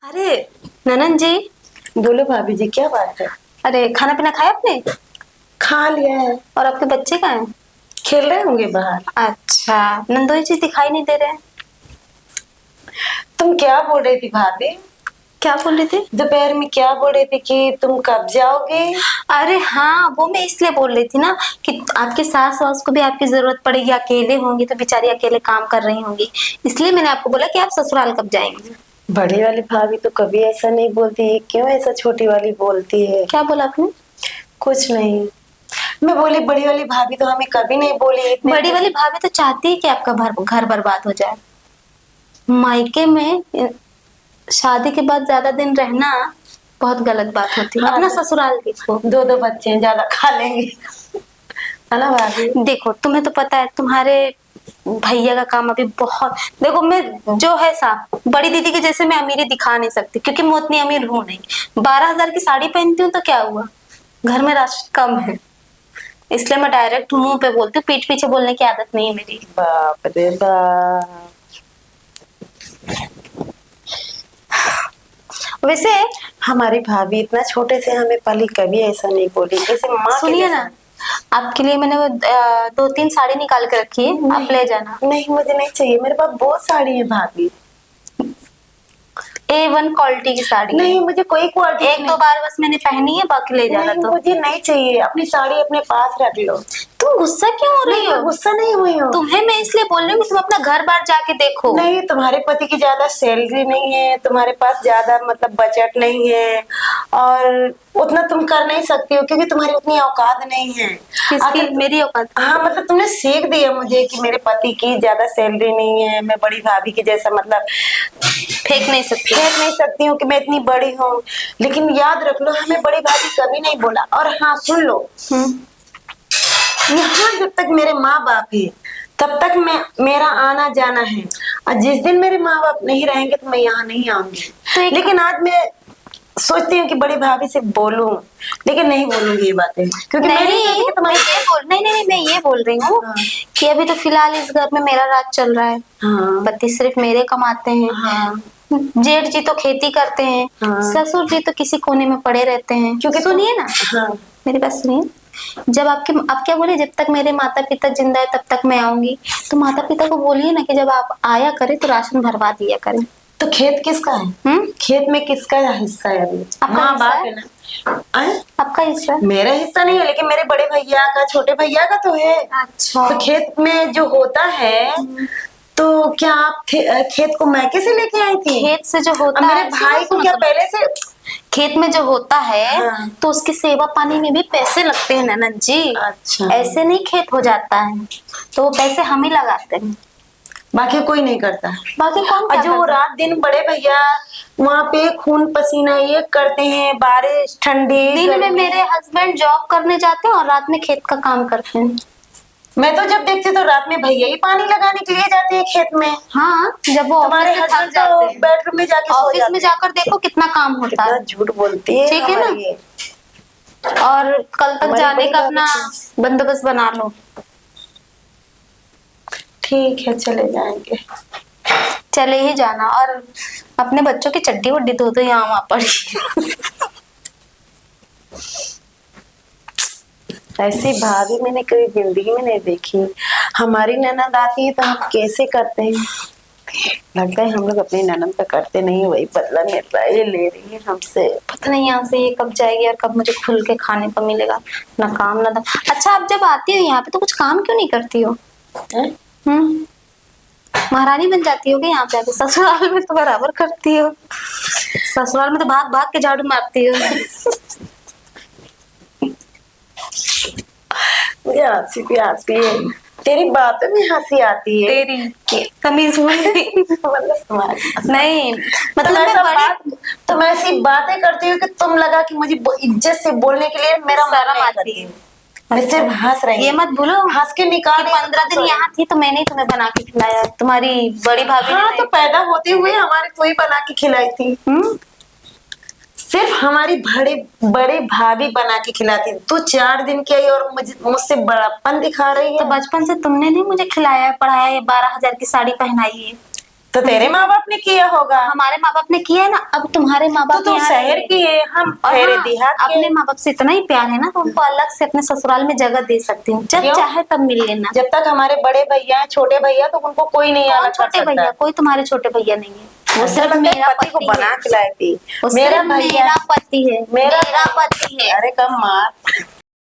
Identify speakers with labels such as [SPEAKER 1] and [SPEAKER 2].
[SPEAKER 1] अरे ननन जी।
[SPEAKER 2] बोलो भाभी जी, क्या बात है।
[SPEAKER 1] अरे खाना पीना खाया आपने?
[SPEAKER 2] खा लिया है।
[SPEAKER 1] और आपके बच्चे कहाँ हैं?
[SPEAKER 2] खेल रहे होंगे बाहर।
[SPEAKER 1] अच्छा, नंदोई जी दिखाई नहीं दे रहे हैं।
[SPEAKER 2] तुम क्या बोल रही थी भाभी?
[SPEAKER 1] क्या बोल रही थी?
[SPEAKER 2] दोपहर में क्या बोल रही थी कि तुम कब जाओगे?
[SPEAKER 1] अरे हाँ, वो मैं इसलिए बोल रही थी ना कि आपके सास वास को भी आपकी जरूरत पड़ेगी, अकेले होंगी तो बेचारी अकेले काम कर रही होंगी, इसलिए मैंने आपको बोला कि आप ससुराल कब जाएंगे।
[SPEAKER 2] बड़ी वाली भाभी तो कभी ऐसा नहीं बोलती है, क्यों ऐसा छोटी वाली बोलती है?
[SPEAKER 1] क्या बोला आपने?
[SPEAKER 2] कुछ नहीं। मैं बोली बड़ी वाली भाभी तो हमें कभी नहीं बोली इतने।
[SPEAKER 1] बड़ी वाली भाभी तो चाहती है कि आपका घर बर्बाद हो जाए। मायके में शादी के बाद ज्यादा दिन रहना बहुत गलत बात होती है।
[SPEAKER 2] हाँ,
[SPEAKER 1] अपना ससुराल देखो।
[SPEAKER 2] दो दो बच्चे हैं, ज्यादा खा लेंगे। है ना भाभी?
[SPEAKER 1] देखो, तुम्हें तो पता है तुम्हारे भैया का काम अभी बहुत। देखो, मैं जो है साहब बड़ी दीदी के जैसे मैं अमीरी दिखा नहीं सकती क्योंकि मैं उतनी अमीर हूं नहीं। 12,000 की साड़ी पहनती हूँ तो क्या हुआ, घर में राशन कम है, इसलिए मैं डायरेक्ट मुंह पे बोलती हूँ, पीठ पीछे बोलने की आदत नहीं है मेरी।
[SPEAKER 2] बाप रे बाप।
[SPEAKER 1] वैसे
[SPEAKER 2] हमारी भाभी इतना छोटे से हमें पली कभी ऐसा नहीं बोली, जैसे माँ के
[SPEAKER 1] सुनिए
[SPEAKER 2] जैसा।
[SPEAKER 1] ना, आपके लिए मैंने वो 2-3 साड़ी निकाल के रखी है, आप ले जाना।
[SPEAKER 2] नहीं, मुझे नहीं चाहिए, मेरे पास बहुत साड़ी है भाभी।
[SPEAKER 1] A1 क्वालिटी की साड़ी है।
[SPEAKER 2] नहीं, मुझे कोई क्वालिटी
[SPEAKER 1] एक दो बार बस मैंने पहनी है, बाकी ले जाना।
[SPEAKER 2] नहीं,
[SPEAKER 1] तो
[SPEAKER 2] मुझे नहीं चाहिए, अपनी साड़ी अपने पास रख लो।
[SPEAKER 1] तुम गुस्सा क्यों हो रही
[SPEAKER 2] नहीं,
[SPEAKER 1] हो?
[SPEAKER 2] मैं गुस्सा नहीं हुई हूँ।
[SPEAKER 1] तुम्हें मैं इसलिए बोल रही हूँ कि तुम अपना घर बार जाके देखो।
[SPEAKER 2] नहीं, तुम्हारे पति की ज्यादा सैलरी नहीं है, तुम्हारे पास ज्यादा मतलब बजट नहीं है, और उतना तुम कर नहीं सकती हो क्योंकि तुम्हारी उतनी औकात नहीं है।
[SPEAKER 1] किसकी? मेरी औकात?
[SPEAKER 2] हाँ, मतलब तुमने सीख दिया मुझे कि मेरे पति की ज्यादा सैलरी नहीं है, मैं बड़ी भाभी की जैसा मतलब फेंक नहीं सकती हूँ कि मैं इतनी बड़ी हूँ। लेकिन याद रख लो, हमें बड़ी भाभी कभी नहीं बोला। और हाँ, सुन लो, यहाँ जब तक मेरे माँ बाप है तब तक मेरा आना जाना है, और जिस दिन मेरे माँ बाप नहीं रहेंगे तो मैं यहाँ नहीं आऊंगी।
[SPEAKER 1] तो
[SPEAKER 2] लेकिन आज मैं सोचती हूँ कि बड़ी भाभी से बोलूं, लेकिन नहीं बोलूंगी ये बातें क्योंकि मैं नहीं चाहती कि तुम्हारी।
[SPEAKER 1] नहीं, मैं ये बोल रही हूँ
[SPEAKER 2] हाँ।
[SPEAKER 1] कि अभी तो फिलहाल इस घर में मेरा राज चल रहा है।
[SPEAKER 2] हाँ।
[SPEAKER 1] पति सिर्फ मेरे कमाते हैं।
[SPEAKER 2] हाँ।
[SPEAKER 1] जेठ जी तो खेती करते हैं।
[SPEAKER 2] हाँ।
[SPEAKER 1] ससुर जी तो किसी कोने में पड़े रहते हैं।
[SPEAKER 2] क्योंकि
[SPEAKER 1] सुनिए ना,
[SPEAKER 2] हाँ।
[SPEAKER 1] मेरी बात सुनिए। जब आप क्या बोले, जब तक मेरे माता पिता जिंदा है तब तक मैं आऊंगी, तो माता पिता को बोलिए ना कि जब आप आया करें तो राशन भरवा दिया करें।
[SPEAKER 2] तो खेत किसका है? खेत में किसका हिस्सा है अभी?
[SPEAKER 1] आपका
[SPEAKER 2] माँ
[SPEAKER 1] हिस्सा
[SPEAKER 2] बाप
[SPEAKER 1] है?
[SPEAKER 2] है ना।
[SPEAKER 1] आपका हिस्सा है?
[SPEAKER 2] मेरा हिस्सा नहीं है, लेकिन मेरे बड़े भैया का, छोटे भैया का तो है।
[SPEAKER 1] अच्छा।
[SPEAKER 2] तो खेत में जो होता है, तो क्या आप खेत को मैके से लेके आई थी?
[SPEAKER 1] खेत से जो होता
[SPEAKER 2] मेरे
[SPEAKER 1] है,
[SPEAKER 2] भाई को क्या पहले से?
[SPEAKER 1] खेत में जो होता है
[SPEAKER 2] हाँ।
[SPEAKER 1] तो उसकी सेवा पानी में भी पैसे लगते हैं ननद जी।
[SPEAKER 2] अच्छा।
[SPEAKER 1] ऐसे नहीं खेत हो जाता है, तो वो पैसे हम ही लगाते हैं।
[SPEAKER 2] बाकी कोई नहीं करता।
[SPEAKER 1] बाकी कौन
[SPEAKER 2] और
[SPEAKER 1] क्या
[SPEAKER 2] जो
[SPEAKER 1] करता है?
[SPEAKER 2] रात दिन बड़े भैया वहाँ पे खून पसीना ये करते हैं, बारिश ठंडी
[SPEAKER 1] दिन में
[SPEAKER 2] गर्मी।
[SPEAKER 1] मेरे हस्बैंड जॉब करने जाते हैं और रात में खेत का काम करते हैं।
[SPEAKER 2] मैं तो जब देखती तो रात में भैया ही पानी लगाने के लिए जाते हैं खेत में।
[SPEAKER 1] हाँ, जब वो
[SPEAKER 2] तुम्हारे
[SPEAKER 1] ऑफिस से थक
[SPEAKER 2] हस्बैंड
[SPEAKER 1] जाते
[SPEAKER 2] तो
[SPEAKER 1] हैं,
[SPEAKER 2] बेडरूम में जाके सो
[SPEAKER 1] ऑफिस में
[SPEAKER 2] जाते हैं।
[SPEAKER 1] जाकर देखो कितना काम होता
[SPEAKER 2] कितना
[SPEAKER 1] है।
[SPEAKER 2] झूठ बोलती है
[SPEAKER 1] ठीक है ना?
[SPEAKER 2] हमारी ये।
[SPEAKER 1] और कल तक
[SPEAKER 2] हमारी
[SPEAKER 1] जाने
[SPEAKER 2] बड़ी
[SPEAKER 1] का
[SPEAKER 2] भाभी
[SPEAKER 1] अपना बंदोबस्त बना लो।
[SPEAKER 2] ठीक है, चले जाएंगे।
[SPEAKER 1] चले ही जाना, और अपने बच्चों की चड्डी वड्डी धो दो यहाँ वहां पड़ी।
[SPEAKER 2] ऐसी भाभी मैंने कभी जिंदगी में नहीं देखी। हमारी ननद आती है तो हम कैसे करते हैं, लगता है हम लोग अपनी ननद का करते नहीं, वही बदला मिल रहा है, ये ले रही है हमसे।
[SPEAKER 1] पता नहीं यहाँ से ये कब जाएगी और कब मुझे खुल के खाने को मिलेगा। ना काम ना धंधा। अच्छा, आप जब आती हो यहाँ पे तो कुछ काम क्यों नहीं करती हो?
[SPEAKER 2] हैं?
[SPEAKER 1] महारानी बन जाती होगी यहाँ पे आके। ससुराल में तो बराबर करती हो, ससुराल में तो भाग भाग के झाड़ू मारती हो।
[SPEAKER 2] मुझे हंसी भी आती है, तेरी बातों में हंसी आती है।
[SPEAKER 1] तेरी तमीज भूल गई।
[SPEAKER 2] मतलब तुम्हारी
[SPEAKER 1] नहीं, मतलब
[SPEAKER 2] तुम ऐसी बातें करती हो कि तुम लगा कि मुझे इज्जत से बोलने के लिए मेरा
[SPEAKER 1] शर्म आती है।
[SPEAKER 2] मैं सिर्फ हंस रही
[SPEAKER 1] ये
[SPEAKER 2] हूँ।
[SPEAKER 1] मत भूलो,
[SPEAKER 2] हंस के निकाल
[SPEAKER 1] 15 दिन यहाँ थी तो मैंने ही तुम्हें बना के खिलाया। तुम्हारी बड़ी भाभी
[SPEAKER 2] हाँ,
[SPEAKER 1] ने
[SPEAKER 2] तो पैदा होते हुए हमारे कोई बना के खिलाई थी। सिर्फ हमारी बड़े बड़े भाभी बना के खिलाती। तू 4 दिन की आई और मुझसे बड़ापन दिखा रही है।
[SPEAKER 1] तो बचपन से तुमने नहीं मुझे खिलाया पढ़ाया, ये 12,000 की साड़ी पहनाई है।
[SPEAKER 2] तो तेरे माँ बाप ने किया होगा।
[SPEAKER 1] हमारे माँ बाप ने किया है ना, अब तुम्हारे माँ
[SPEAKER 2] तो
[SPEAKER 1] बाप
[SPEAKER 2] तू
[SPEAKER 1] यहाँ
[SPEAKER 2] शहर
[SPEAKER 1] रहेंगे।
[SPEAKER 2] की है, हम
[SPEAKER 1] और
[SPEAKER 2] तेरे
[SPEAKER 1] हाँ,
[SPEAKER 2] देहात के।
[SPEAKER 1] अपने माँ बाप से इतना ही प्यार है ना तो उनको अलग से अपने ससुराल में जगह दे सकती हूँ, जब
[SPEAKER 2] क्यों?
[SPEAKER 1] चाहे तब मिल लेना।
[SPEAKER 2] जब तक हमारे बड़े भैया हैं, छोटे भैया, तो उनको कोई नहीं
[SPEAKER 1] कौन
[SPEAKER 2] अलग कर
[SPEAKER 1] छोटे भैया?
[SPEAKER 2] सकता।
[SPEAKER 1] कोई तुम्हारे छोटे भैया नहीं है, वो
[SPEAKER 2] ऐसा
[SPEAKER 1] सिर्फ
[SPEAKER 2] लगता है
[SPEAKER 1] मेरा
[SPEAKER 2] पति को
[SPEAKER 1] पति
[SPEAKER 2] बना
[SPEAKER 1] है।
[SPEAKER 2] के लाती।
[SPEAKER 1] वो
[SPEAKER 2] मेरा
[SPEAKER 1] सिर्फ
[SPEAKER 2] भैया,
[SPEAKER 1] मेरा पति है,
[SPEAKER 2] मेरा
[SPEAKER 1] मेरा पति है।
[SPEAKER 2] अरे कम मार।